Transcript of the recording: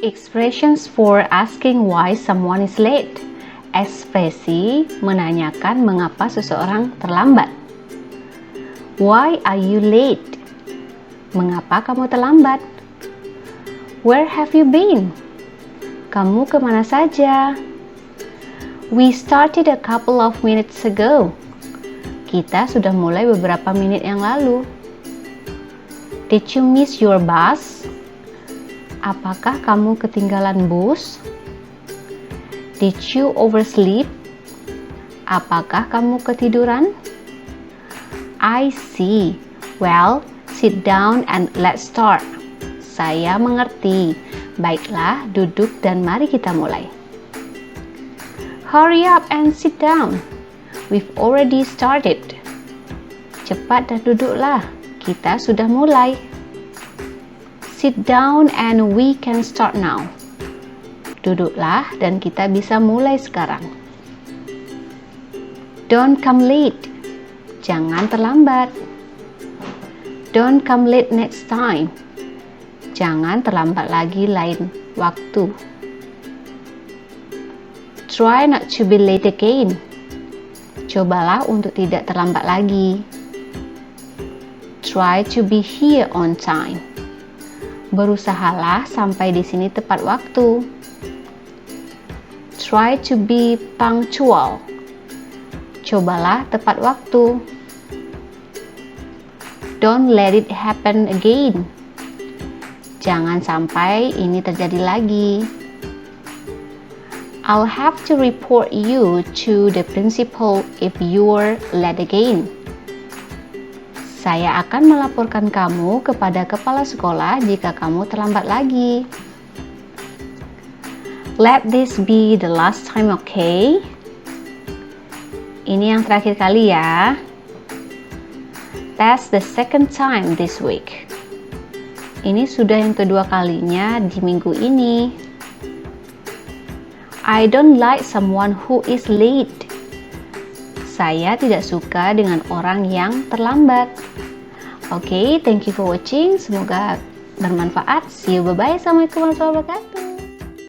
Expressions for asking why someone is late. Ekspresi menanyakan mengapa seseorang terlambat. Why are you late? Mengapa kamu terlambat? Where have you been? Kamu kemana saja? We started a couple of minutes ago. Kita sudah mulai beberapa menit yang lalu. Did you miss your bus? Apakah kamu ketinggalan bus? Did you oversleep? Apakah kamu ketiduran? I see. Well, sit down and let's start. Saya mengerti. Baiklah, duduk dan mari kita mulai. Hurry up and sit down. We've already started. Cepat dan duduklah. Kita sudah mulai. Sit down and we can start now. Duduklah dan kita bisa mulai sekarang. Don't come late. Jangan terlambat. Don't come late next time. Jangan terlambat lagi lain waktu. Try not to be late again. Cobalah untuk tidak terlambat lagi. Try to be here on time. Berusahalah sampai di sini tepat waktu. Try to be punctual. Cobalah tepat waktu. Don't let it happen again. Jangan sampai ini terjadi lagi. I'll have to report you to the principal if you're late again. Saya akan melaporkan kamu kepada kepala sekolah jika kamu terlambat lagi. Let this be the last time, okay? Ini yang terakhir kali ya. That's the second time this week. Ini sudah yang kedua kalinya di minggu ini. I don't like someone who is late. Saya tidak suka dengan orang yang terlambat. Oke, thank you for watching. Semoga bermanfaat. See you, bye-bye. Assalamualaikum warahmatullahi wabarakatuh.